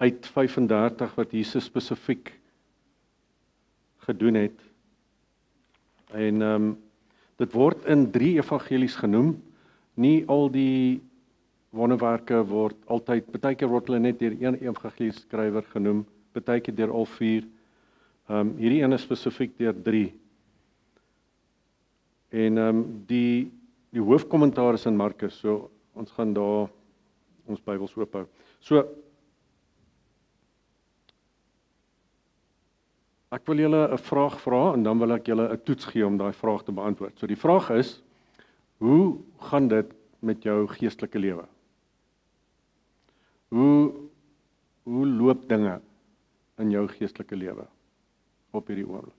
uit 35 wat Jesus spesifiek gedoen het. En dit word in 3 evangelies genoem. Nie al die wonderwerke word altyd, partykeer word hulle net deur een evangelieskrywer genoem, partykeer deur al 4. Hierdie een is spesifiek deur 3. En die hoofkommentaar is in Markus, so ons gaan daar ons Bybels oophou. So, ek wil julle 'n vraag vra en dan wil ek julle 'n toets gee om daai vraag te beantwoord. So die vraag is, hoe gaan dit met jou geestelike lewe? Hoe loop dinge in jou geestelike lewe op hierdie oomblik?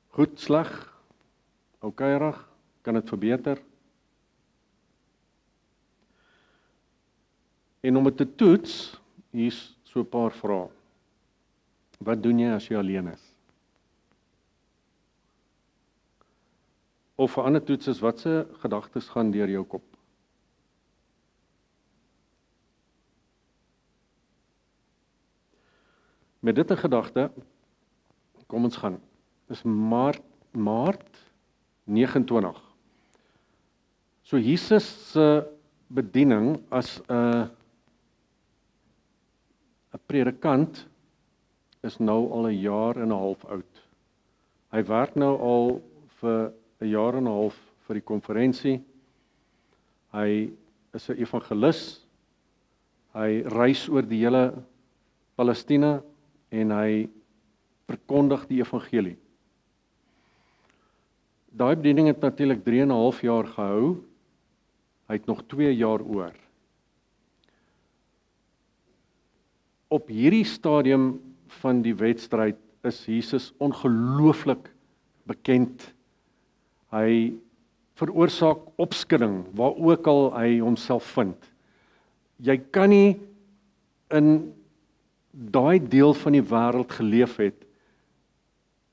Goed, sleg, oukeirig, kan dit verbeter? En om dit te toets, hier's so 'n paar vrae. Wat doen jy as jy alleen is? Of 'n ander toets is, watse gedagtes gaan deur jou kop? Met dit in gedagte, kom ons gaan. Dis Maart 29. So Jesus se bediening as 'n predikant is nou al 'n jaar en 'n half oud. Hy werk nou al vir 'n jaar en 'n half vir die konferensie. Hy is 'n evangelis. Hy reis oor die hele Palestina en hy verkondig die evangelie. Daai bediening het natuurlik 3 en 'n half jaar gehou. Hy het nog 2 jaar oor. Op hierdie stadium van die wedstryd is Jesus ongelooflik bekend. Hy veroorsaak opskudding waar ook al hy homself vind. Jy kan nie in daai deel van die wêreld geleef het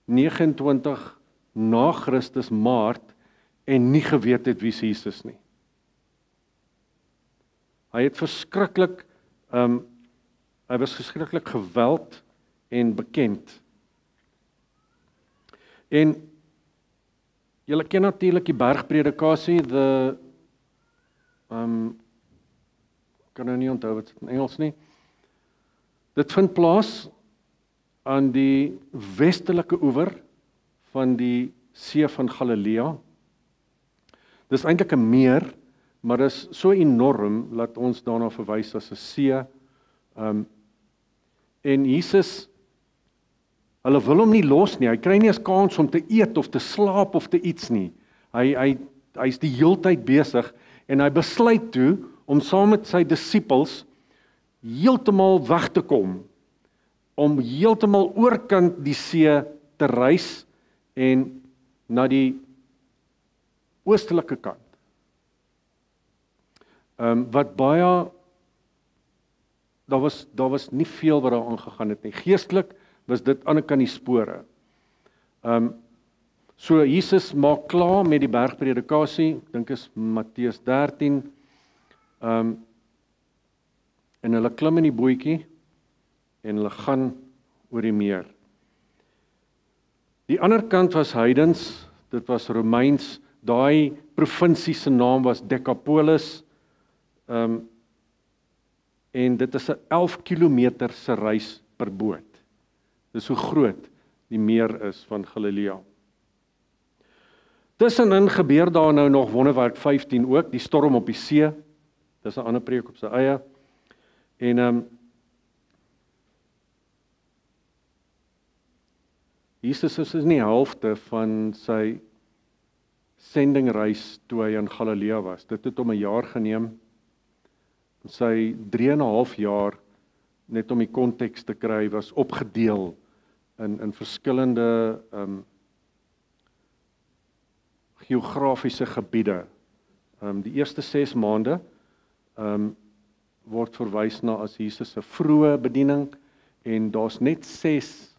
29 na Christus Maart en nie geweet het wie Jesus nie. Hy het verskriklik hy was verskriklik geweld en bekend. En julle ken natuurlik die bergpredikasie, kan nou nie onthou wat dit in Engels nie. Dit vind plaas aan die westelike oewer van die see van Galilea. Dis eintlik 'n meer, maar dis so enorm dat ons daarna verwys as 'n see. En Jesus, hulle wil hom nie los nie. Hy kry nie eens kans om te eet of te slaap of te iets nie. Hy's die heeltyd besig en hy besluit toe om saam met sy disippels heeltemal weg te kom, om heeltemal oorkant die see te reis en na die oostelike kant. Wat baie, daar was nie veel wat daar aangegaan het nie. Geestelik was dit aan die kant die spore. So Jesus maak klaar met die bergpredikasie, ek dink is Matteus 13, en hulle klim in die bootjie en hulle gaan oor die meer. Die ander kant was heidens, dit was Romeins, daai provinsie se naam was Decapolis, en dit is 'n 11 kilometer se reis per boot. Dis hoe groot die meer is van Galilea. Tussenin gebeur daar nou nog wonderwerk 15 ook, die storm op die see. Dis 'n ander preek op sy eie. En Jesus is nie helfte van sy sendingreis toe hy in Galilea was. Dit het hom 'n jaar geneem. Sy 3 en 'n half jaar, net om die konteks te kry, was opgedeel in verskillende geografiese gebiede. Die eerste 6 maande word verwys na as Jesus se vroeë bediening en daar's net 6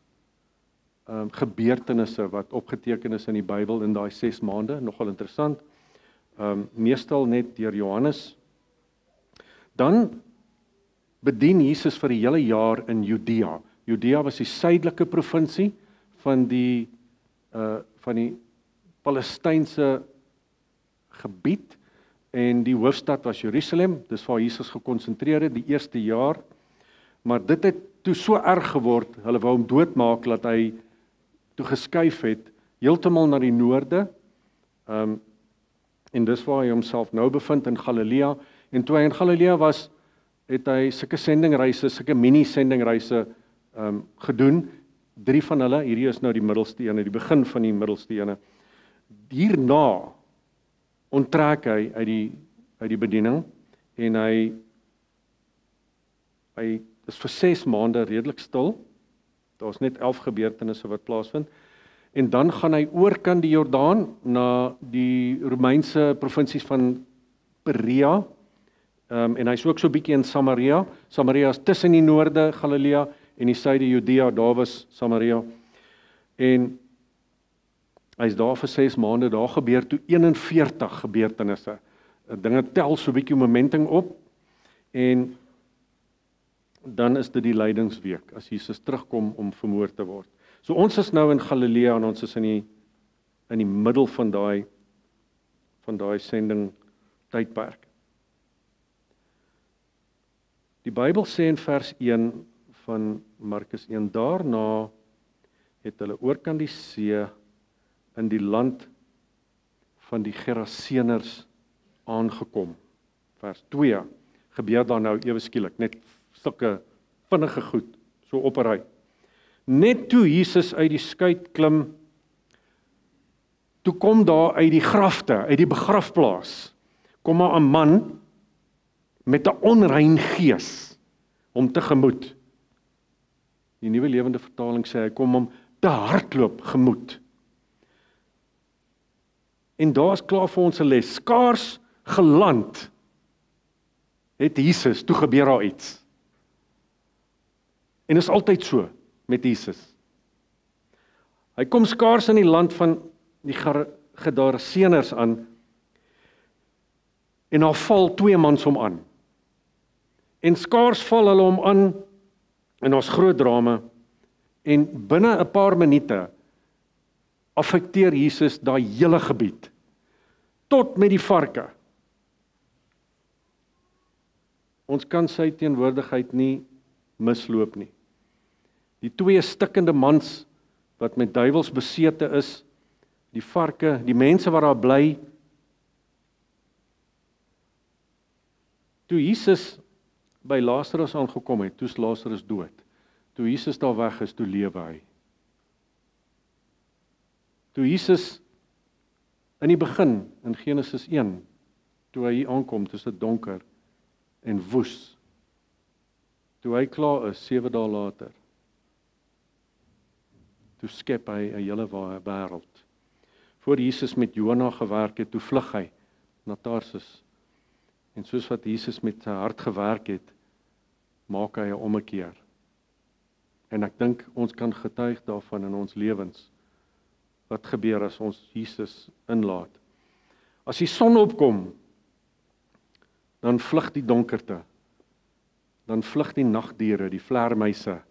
gebeurtenisse wat opgeteken is in die Bybel in daai 6 maande, nogal interessant. Meestal net deur Johannes. Dan bedien Jesus vir die hele jaar in Judea. Judea was die suidelike provinsie van die Palestynse gebied en die hoofstad was Jerusalem. Dis waar Jesus gekonsentreer het die eerste jaar. Maar dit het toe so erg geword, hulle wou hom doodmaak dat hy toe geskuif het heeltemal na die noorde. En dis waar hy homself nou bevind in Galilea. En toe hy in Galilea was, het hy sulke sendingreise, sulke mini-sendingreise gedoen. 3 van hulle, hierdie is nou die middelste ene, die begin van die middelste ene. Hierna onttrek hy uit die bediening en hy is vir 6 maande redelik stil. Daar's net 11 gebeurtenisse wat plaasvind. En dan gaan hy oorkant die Jordaan na die Romeinse provinsies van Perea. En hy's ook so bietjie in Samaria. Samaria is tussen die noorde Galilea en die suide Judea, daar was Samaria. En hy's daar vir 6 maande, daar gebeur toe 41 gebeurtenisse. Dinge tel so bietjie momentum op en dan is dit die lydingsweek as Jesus terugkom om vermoor te word. So ons is nou in Galilea en ons is in die middel van daai sending tydperk. Die Bybel sê in vers 1 van Markus 1, daarna het hulle oorkant die see in die land van die Geraseners aangekom. Vers 2 gebeur daar nou ewe skielik, net sulke vinnige goed, so op 'n ry. Net toe Jesus uit die skuit klim, toe kom daar uit die grafte, uit die begrafplaas, kom maar 'n man met 'n onrein gees om tegemoet. Die Nuwe Lewende Vertaling sê hy kom om te hardloop gemoed. En daar is klaar vir ons 'n les. Skaars geland het Jesus, toe gebeur daar iets. En is altyd so met Jesus. Hy kom skaars in die land van die Geraseners aan en daar val 2 mans hom aan. En skaars val hulle hom aan en daar's groot drama en binne 'n paar minute affekteer Jesus daai hele gebied tot met die varke. Ons kan sy teenwoordigheid nie misloop nie. Die 2 stikkende mans wat met duiwels besete is, die varke, die mense wat daar bly. Toe Jesus by Lazarus aangekom het, toe's Lazarus dood. Toe Jesus daar weg is, toe lewe hy. Toe Jesus in die begin, in Genesis 1, toe hy hier aankom, toe is dit donker en woes. Toe hy klaar is, 7 dae later, toe skep hy 'n hele wêreld. Voor Jesus met Jona gewerk het, toe vlug hy na Tarsus. En soos wat Jesus met sy hart gewerk het, maak hy 'n ommekeer. En ek dink ons kan getuig daarvan in ons lewens. Wat gebeur as ons Jesus inlaat? As die son opkom, dan vlug die donkerte. Dan vlug die nagdiere, die vleermuise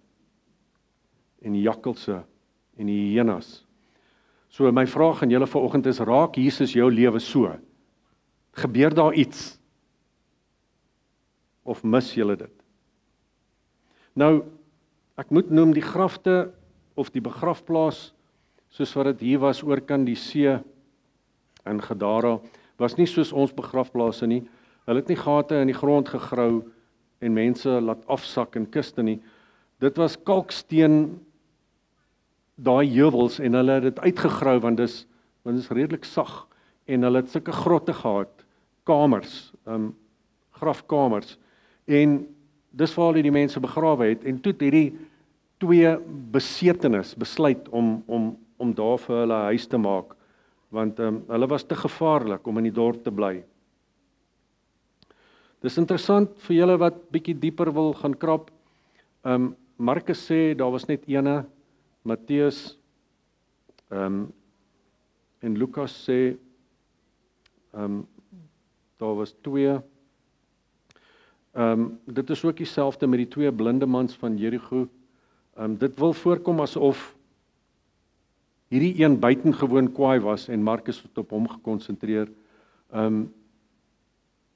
en die jakkalse en die hyenas. So my vraag aan julle vanoggend is, raak Jesus jou lewe so? Gebeur daar iets? Of mis julle dit? Nou, ek moet noem die grafte of die begrafplaas, soos wat dit hier was oorkant die see in Gadara, was nie soos ons begrafplase nie. Hulle het nie gate in die grond gegrou en mense laat afsak in kiste nie. Dit was kalksteen, daai heuwels, en hulle het dit uitgegrou want dis redelik sag en hulle het sulke grotte gehad, kamers, grafkamers, en dis waar hulle die mense begrawe het, en toe het hierdie 2 besetenis besluit om daar vir hulle huis te maak, want hulle was te gevaarlik om in die dorp te bly. Dis interessant vir julle wat bietjie dieper wil gaan krap. Markus sê daar was net ene, Matteus en Lukas sê daar was 2. Dit is ook dieselfde met die 2 blinde mans van Jerigo. Dit wil voorkom asof hierdie een buitengewoon kwaai was en Markus het op hom gekonsentreer.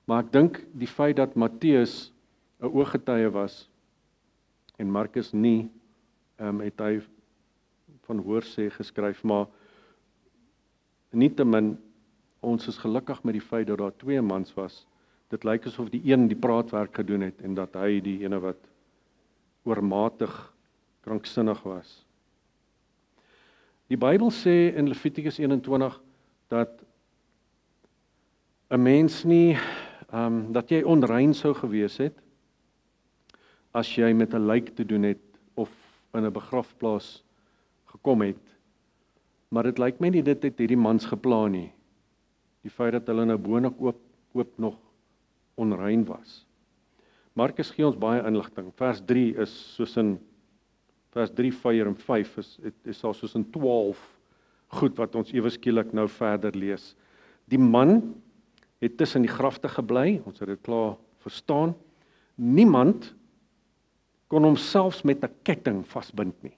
Maar ek dink die feit dat Matteus 'n ooggetuie was en Markus nie, het hy van hoorsê geskryf, maar nietemin, ons is gelukkig met die feit dat daar 2 mans was. Dit lyk asof die een die praatwerk gedoen het en dat hy die ene wat oormatig kranksinnig was. Die Bybel sê in Levitikus 21 dat 'n mens nie, dat jy onrein sou gewees het as jy met 'n lijk te doen het of in 'n begrafplaas gekom het. Maar dit lyk my nie dit het hierdie mans gepla nie. Die feit dat hulle nou boonop oop nog onrein was. Markus gee ons baie inligting. Vers 3 is soos in vers 3, 4 en 5 is al soos in 12 goed wat ons ewe skielik nou verder lees. Die man het tussen die grafte gebly, ons het dit klaar verstaan. Niemand kon hom selfs met 'n ketting vasbind nie.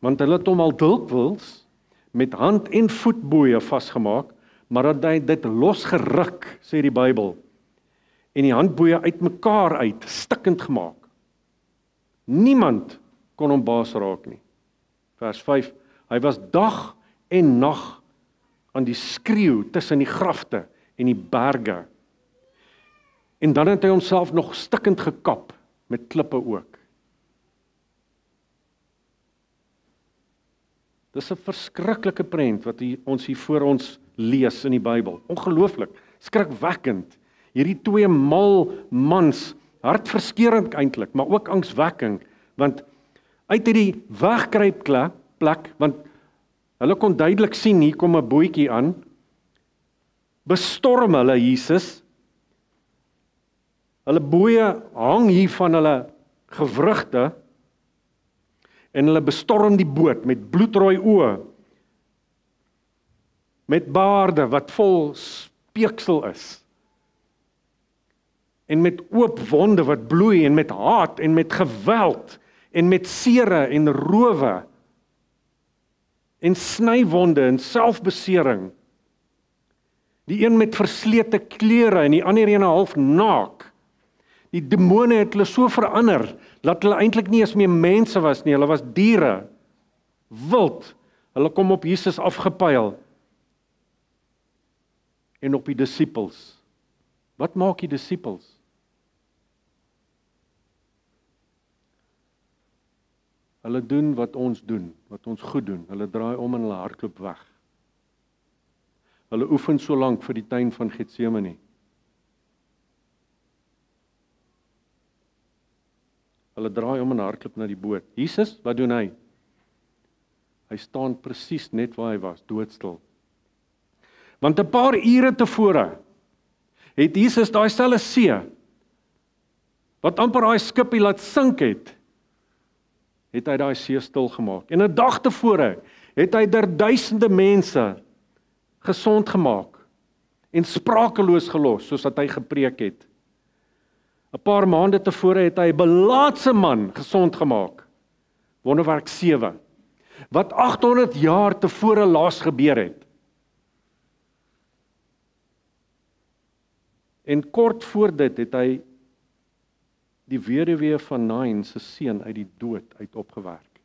Want hulle het hom al dikwels met hand- en voetboeie vasgemaak, maar dat hy dit losgeruk, sê die Bybel, en die handboeie uitmekaar uit, stikkend gemaak. Niemand kon hom baas raak nie. Vers 5, hy was dag en nag aan die skreeu tussen die grafte en die berge. En dan het hy homself nog stikkend gekap met klippe ook. Dis 'n verskriklike prent wat ons hier voor ons lees in die Bybel. Ongelooflik, skrikwekkend. Hierdie 2 mal mans, hartverskeurend eintlik, maar ook angswekkend, want uit hierdie wegkruipplek, want hulle kon duidelik sien, hier kom 'n bootjie aan, bestorm hulle Jesus. Hulle boeie hang hier van hulle gewrigte, en hulle bestorm die boot met bloedrooi oë, met baarde wat vol speeksel is, en met oop wonde wat bloei, en met haat, en met geweld, en met sere en rowe, en snywonde en selfbesering. Die een met verslete klere en die ander een half naak. Die demone het hulle so verander, dat hulle eintlik nie eens meer mense was nie, hulle was diere, wild. Hulle kom op Jesus afgepyl, en op die disippels. Wat maak die disippels? Hulle doen wat ons goed doen. Hulle draai om en hulle hardloop weg. Hulle oefen so lank vir die tuin van Getsemane. Hulle draai om en hardloop na die boot. Jesus, wat doen hy? Hy staan presies net waar hy was, doodstil. Want 'n paar ure tevore het Jesus daai selfe see, wat amper daai skipie laat sink het hy daai see stil gemaak. En 'n dag tevore het hy duisende mense gesond gemaak en sprakeloos gelos, soos wat hy gepreek het. 'n paar maande tevore het hy 'n belaatse man gesond gemaak. Wonderwerk 7. Wat 800 jaar tevore laas gebeur het. En kort voor dit het hy die weduwee van Nain se seun uit die dood uit opgewerk.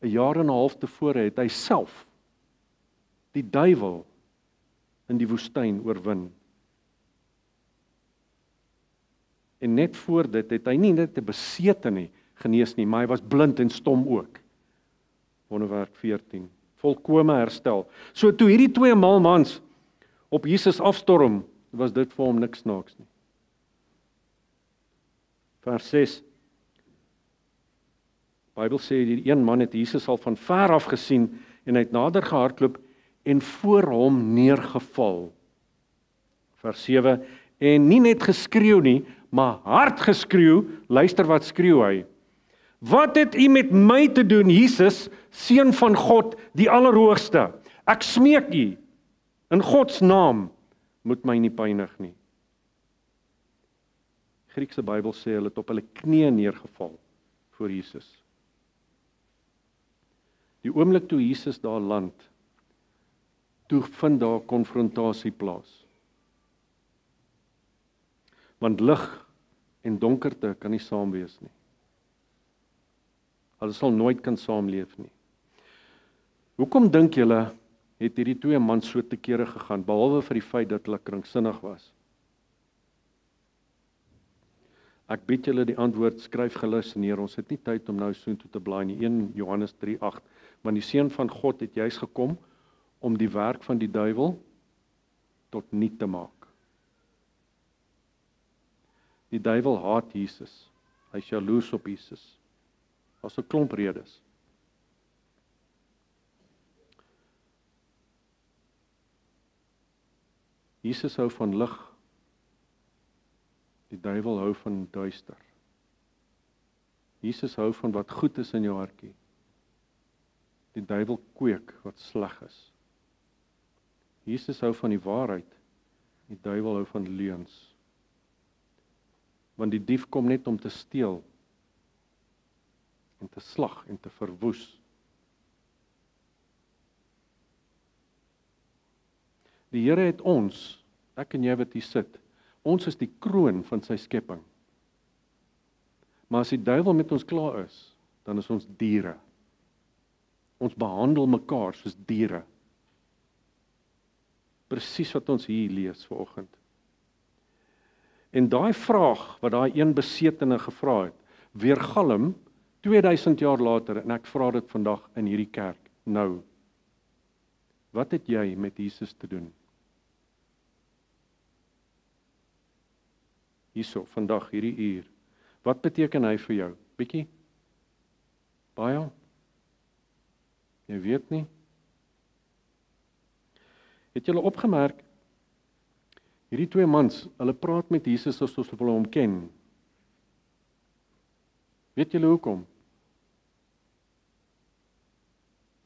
'n jaar en 'n half tevore het hy self die duiwel in die woestyn oorwin. En net voor dit het hy nie net 'n besete nie genees nie, maar hy was blind en stom ook. Wonderwerk 14. Volkome herstel. So toe hierdie 2 mans op Jesus afstorm, was dit vir hom niks snaaks nie. Vers 6. Die Bybel sê die een man het Jesus al van ver af gesien en hy het nader gehardloop en voor hom neergeval. Vers 7. En nie net geskreeu nie, maar hard geskreeu. Luister wat skreeu hy. Wat het u met my te doen, Jesus, seun van God, die Allerhoogste? Ek smeek u in God se naam, moet my nie pynig nie. Die Griekse Bybel sê hulle het op hulle knieë neergeval voor Jesus. Die oomblik toe Jesus daar land, toe vind daar konfrontasie plaas. Want lig en donkerte kan nie saam wees nie. Hulle sal nooit kan saamleef nie. Hoekom dink julle het hierdie twee mans so te kere gegaan, behalwe vir die feit dat hulle kranksinnig was? Ek bied julle die antwoord, skryf gerus neer. Ons het nie tyd om nou soontoe te blaai nie. 1 Johannes 3:8. Want die Seun van God het juis gekom om die werk van die duiwel tot niet te maak. Die duiwel haat Jesus. Hy is jaloers op Jesus. Daar's 'n klomp redes. Jesus hou van lig. Die duiwel hou van duister. Jesus hou van wat goed is in jou hartjie. Die duiwel kweek wat sleg is. Jesus hou van die waarheid. Die duiwel hou van leuns. Want die dief kom net om te steel en te slag en te verwoes. Die Here het ons, ek en jy wat hier sit, ons is die kroon van sy skepping. Maar as die duiwel met ons klaar is, dan is ons diere. Ons behandel mekaar soos diere. Presies wat ons hier lees vanoggend. En daai vraag wat daai een besetene gevra het, weergalm 2000 jaar later, en ek vra dit vandag in hierdie kerk. Nou, wat het jy met Jesus te doen? Hierso, vandag, hierdie uur. Wat beteken hy vir jou? Bietjie? Baie? Jy weet nie? Het julle opgemerk, hierdie twee mans, hulle praat met Jesus asof hulle hom ken. Weet julle hoekom?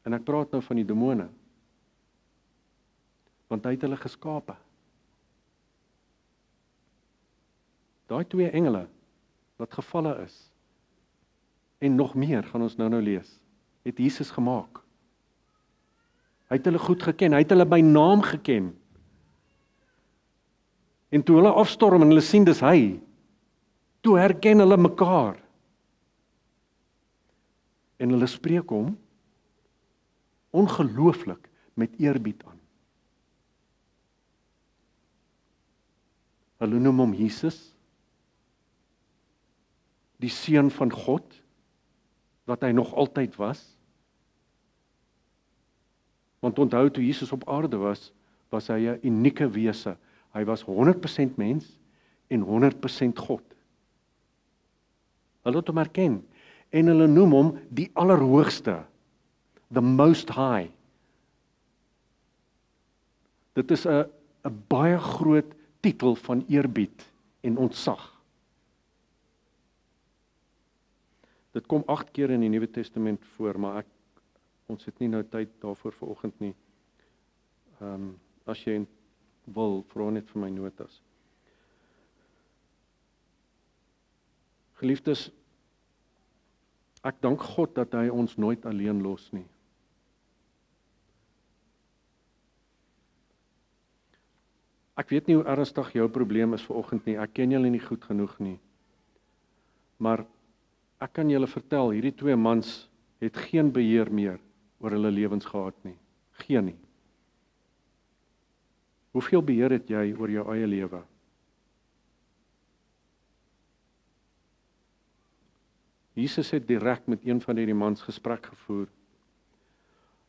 En ek praat nou van die demone. Want hy het hulle geskape. Daai twee engele wat gevalle is, en nog meer gaan ons nou lees, het Jesus gemaak. Hy het hulle goed geken, hy het hulle by naam geken. En toe hulle afstorm en hulle sien dis hy, toe herken hulle mekaar. En hulle spreek hom ongelooflik met eerbied aan. Hulle noem hom Jesus, die Seun van God, wat hy nog altyd was. Want onthou, toe Jesus op aarde was hy 'n unieke wese. Hy was 100% mens en 100% God. Hulle het hom erken, en hulle noem hom die Allerhoogste, the Most High. Dit is 'n baie groot titel van eerbied en ontzag. Dit kom 8 keer in die Nuwe Testament voor, maar ons het nie nou tyd daarvoor vanoggend nie. As jy wil, vra net vir my notas. Geliefdes, ek dank God dat hy ons nooit alleen los nie. Ek weet nie hoe ernstig jou probleem is vanoggend nie, ek ken julle nie goed genoeg nie. Maar ek kan julle vertel, hierdie twee mans het geen beheer meer oor hulle lewens gehad nie. Geen nie. Hoeveel beheer het jy oor jou eie lewe? Jesus het direk met een van hierdie mans gesprek gevoer.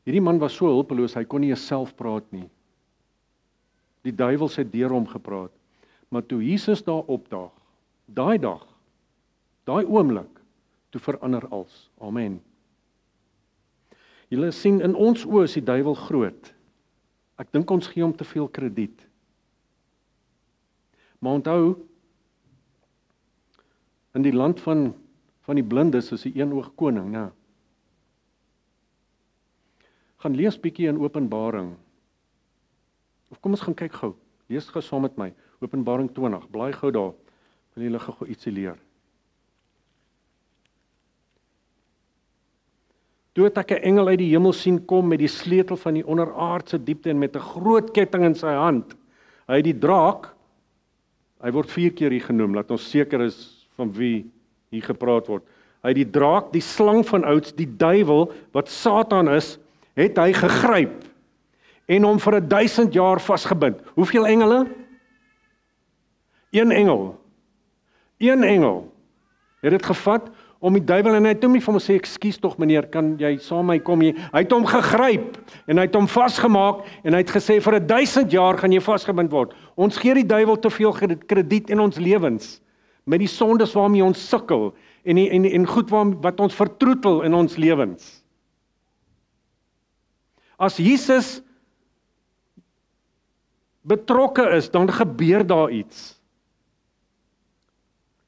Hierdie man was so hulpeloos, hy kon nie self praat nie. Die duiwels het deur hom gepraat. Maar toe Jesus daar opdaag, daai dag, daai oomblik, toe verander alles. Amen. Julle sien, in ons oë is die duiwel groot. Ek dink ons gee hom te veel krediet. Maar onthou, in die land van die blindes is die eenoog koning, né? Gaan lees bietjie in Openbaring. Of kom ons gaan kyk gou. Lees gou saam met my, Openbaring 20, blaai gou daar, wil julle gou ietsie leer. Toe het ek 'n engel uit die hemel sien kom met die sleutel van die onderaardse diepte en met 'n groot ketting in sy hand. Hy het die draak, hy word 4 keer hier genoem, laat ons seker is van wie hier gepraat word. Hy het die draak, die slang van ouds, die duiwel, wat Satan is, het hy gegryp en hom vir 1000 jaar vasgebind. Hoeveel engele? 1 engel. 1 engel het dit gevat om die duiwel, en hy het hom nie vir hom sê, ekskuus tog meneer, kan jy saam my kom hier? Hy het hom gegryp en hy het hom vasgemaak en hy het gesê vir 1000 jaar gaan jy vasgebind word. Ons gee die duiwel te veel krediet in ons lewens met die sondes waarmee ons sukkel en goed wat ons vertroetel in ons lewens. As Jesus betrokke is, dan gebeur daar iets.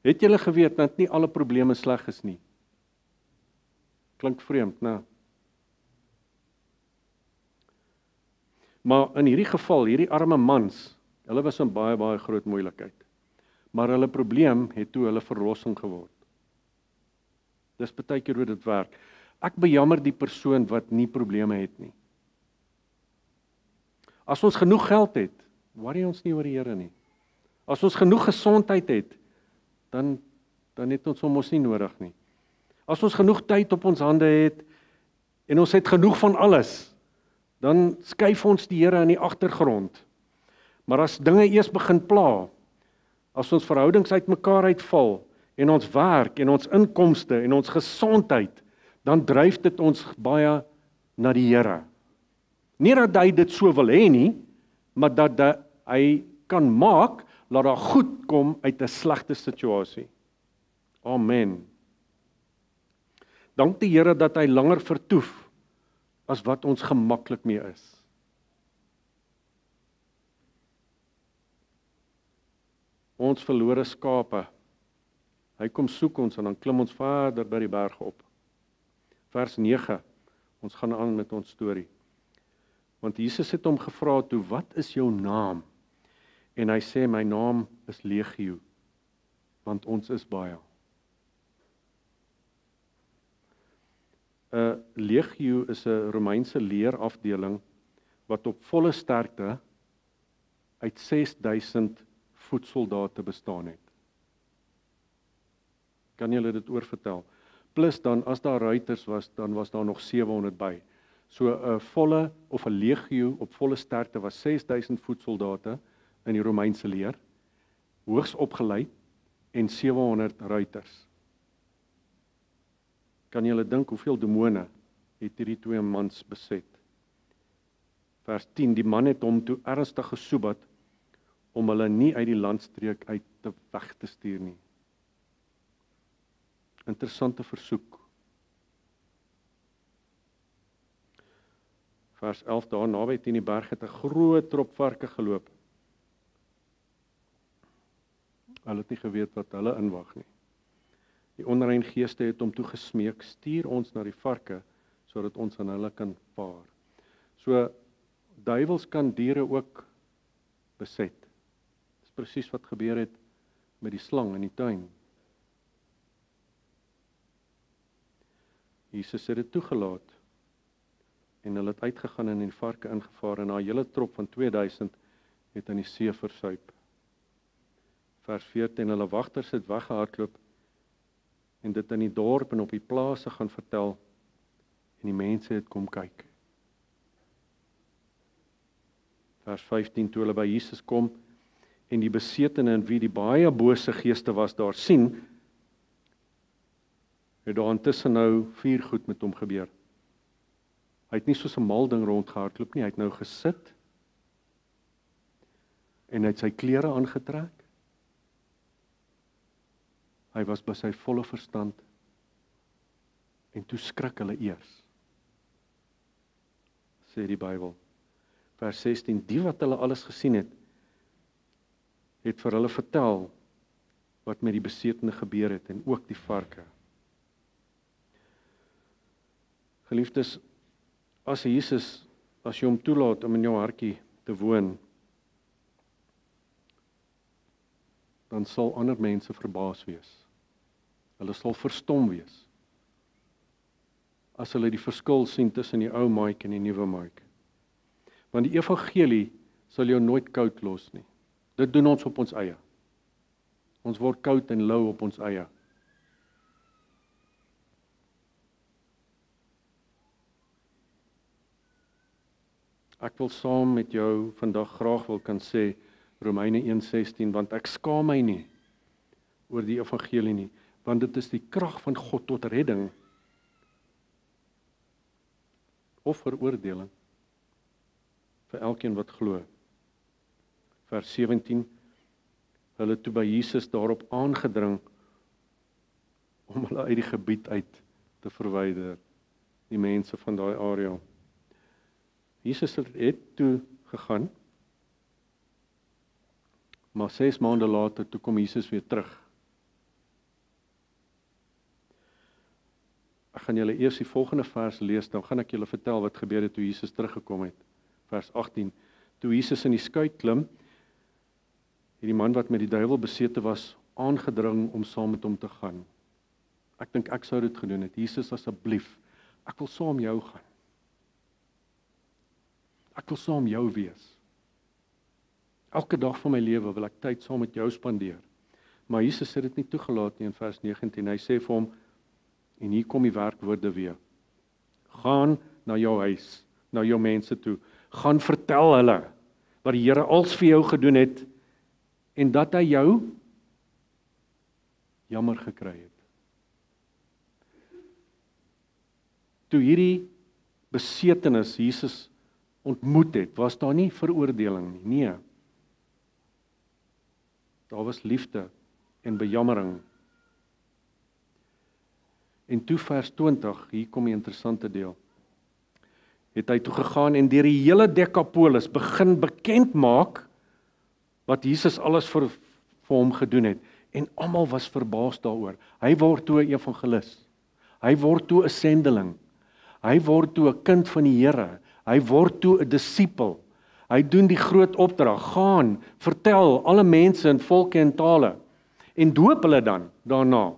Het julle geweet dat nie alle probleme sleg is nie? Klink vreemd, né? Maar in hierdie geval, hierdie arme mans, hulle was in baie, baie groot moeilikheid. Maar hulle probleem het toe hulle verlossing geword. Dis baie keer hoe dit werk. Ek bejammer die persoon wat nie probleme het nie. As ons genoeg geld het, worry ons nie oor die Here nie. As ons genoeg gesondheid het, dan het ons hom nie nodig nie. As ons genoeg tyd op ons hande het, en ons het genoeg van alles, dan skuif ons die Here in die agtergrond. Maar as dinge eers begin pla, as ons verhoudings uitmekaar uitval, en ons werk, en ons inkomste, en ons gesondheid, dan dryf dit ons baie na die Here. Nie dat hy dit so wil hê nie, maar dat hy kan maak, laat daar goed kom uit 'n slegte situasie. Amen. Dank die Here dat hy langer vertoef, as wat ons gemaklik mee is. Ons verlore skape, hy kom soek ons, en dan klim ons verder by die berg op. Vers 9, ons gaan aan met ons storie. Want Jesus het hom gevra toe, wat is jou naam? En hy sê, my naam is Legio, want ons is baie. Legio is 'n Romeinse leerafdeling, wat op volle sterkte uit 6000 voetsoldate bestaan het. Kan julle dit oorvertel? Plus dan, as daar ruiters was, dan was daar nog 700 by. So 'n volle, of 'n legio op volle sterkte was 6000 voetsoldate in die Romeinse leer, hoogs opgeleid, en 700 ruiters. Kan julle dink hoeveel demone het hierdie 2 mans beset? Vers 10, die man het hom toe ernstig gesoebat, om hulle nie uit die landstreek uit te weg te stuur nie. Interessante versoek. Vers 11, daar naby teen die berg het 'n groot trop varke geloop. Hulle het nie geweet wat hulle inwag nie. Die onrein geeste het hom toe gesmeek, stuur ons na die varke, sodat ons aan hulle kan vaar. So, duiwels kan diere ook beset. Dis presies wat gebeur het met die slang in die tuin. Jesus het dit toegelaat, en hulle het uitgegaan en in die varke ingevaar, en 'n hele trop van 2000 het in die see versuip. Vers 14, hulle wagters het weggehardloop, en dit in die dorp en op die plase gaan vertel, en die mense het kom kyk. Vers 15, toe hulle by Jesus kom, en die besetene in wie die baie bose geeste was daar sien, het daar intussen nou 4 goed met hom gebeur. Hy het nie soos 'n mal ding rondgehardloop nie, hy het nou gesit, en hy het sy klere aangetrek. Hy was by sy volle verstand, en toe skrik hulle eers, sê die Bybel. Vers 16, die wat hulle alles gesien het, het vir hulle vertel, wat met die besetene gebeur het, en ook die varke. Geliefdes, as Jesus, as jy hom toelaat om in jou hartjie te woon, dan sal ander mense verbaas wees. Hulle sal verstom wees as hulle die verskil sien tussen die ou Mike en die nuwe Mike. Want die evangelie sal jou nooit koud los nie. Dit doen ons op ons eie. Ons word koud en lou op ons eie. Ek wil saam met jou vandag graag wil kan sê Romeine 1:16, want ek skaam my nie oor die evangelie nie, want dit is die krag van God tot redding of veroordeling vir elkeen wat glo. Vers 17, hulle toe by Jesus daarop aangedring om hulle uit die gebied uit te verwyder, die mense van daai area. Jesus het toe gegaan, maar 6 maande later toe kom Jesus weer terug. Ek gaan julle eers die volgende vers lees, dan gaan ek julle vertel wat gebeur het toe Jesus teruggekom het. Vers 18, toe Jesus in die skuit klim, het die man wat met die duiwel besete was, aangedring om saam met hom te gaan. Ek dink ek sou dit gedoen het. Jesus, asseblief, ek wil saam jou gaan. Ek wil saam jou wees. Elke dag van my lewe wil ek tyd saam met jou spandeer. Maar Jesus het dit nie toegelaat nie in vers 19. Hy sê vir hom, en hier kom die werkwoorde weer. Gaan na jou huis, na jou mense toe. Gaan vertel hulle wat die Here als vir jou gedoen het en dat hy jou jammer gekry het. Toe hierdie besetenis Jesus ontmoet het, was daar nie veroordeling nie. Nee. Daar was liefde en bejammering. En toe vers 20, hier kom die interessante deel. Het hy toe gegaan en deur die hele Dekapolis begin bekend maak wat Jesus alles vir hom gedoen het. En almal was verbaas daaroor. Hy word toe 'n evangelis. Hy word toe 'n sendeling. Hy word toe 'n kind van die Here. Hy word toe 'n disipel. Hy doen die groot opdrag, gaan, vertel alle mense in volke en tale en doop hulle dan daarna.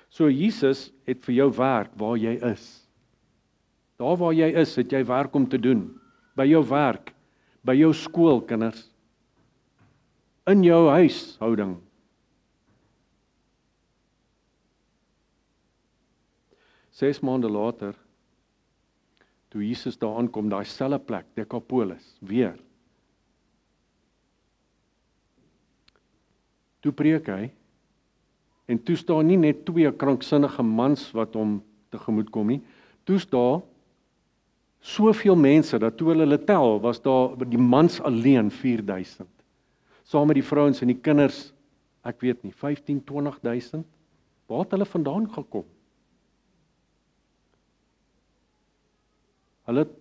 So Jesus het vir jou werk waar jy is. Daar waar jy is, het jy werk om te doen. By jou werk, by jou skool, kinders. In jou huishouding. 6 maande later, toe Jesus daar aankom, daai selfde plek, Dekapolis, weer. Toe preek hy, en toe staan nie net 2 kranksinnige mans wat hom tegemoet kom nie, toe staan soveel mense, dat toe hulle tel, was daar die mans alleen 4,000. Saam met die vrouens en die kinders, ek weet nie, 15-20,000. Waar het hulle vandaan gekom? Hulle het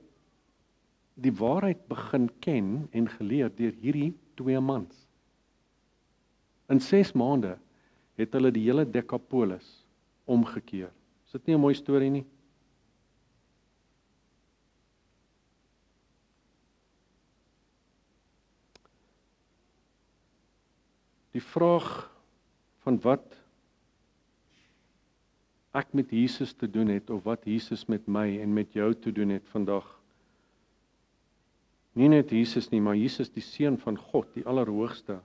die waarheid begin ken en geleer deur hierdie 2 mans. In 6 maande het hulle die hele Dekapolis omgekeer. Is dit nie 'n mooi storie nie? Die vraag van wat ek met Jesus te doen het, of wat Jesus met my en met jou te doen het vandag. Nie net Jesus nie, maar Jesus die Seun van God, die Allerhoogste.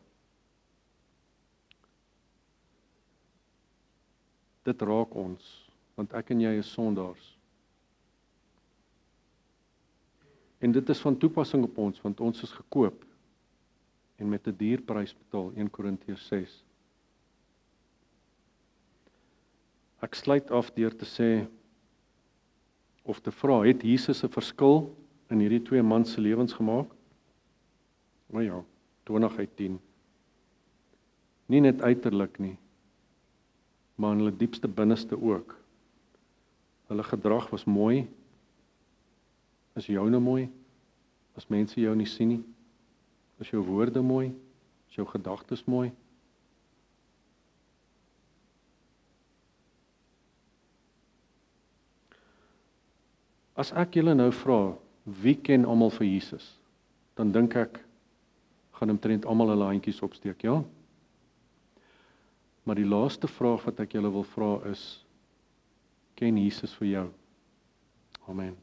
Dit raak ons, want ek en jy is sondaars. En dit is van toepassing op ons, want ons is gekoop en met 'n duur prys betaal, 1 Korintiërs 6. Ek sluit af deur te sê, of te vra, het Jesus 'n verskil in hierdie 2 mans se lewens gemaak? Nou ja, 20/10. Nie net uiterlik nie, maar in hulle diepste binneste ook. Hulle gedrag was mooi. Is joune mooi? As mense jou nie sien nie? Is jou woorde mooi? Is jou gedagtes mooi? As ek julle nou vra, wie ken almal vir Jesus? Dan dink ek, gaan omtrent almal hulle handjies opsteek, ja? Maar die laaste vraag wat ek julle wil vra is, ken Jesus vir jou? Amen.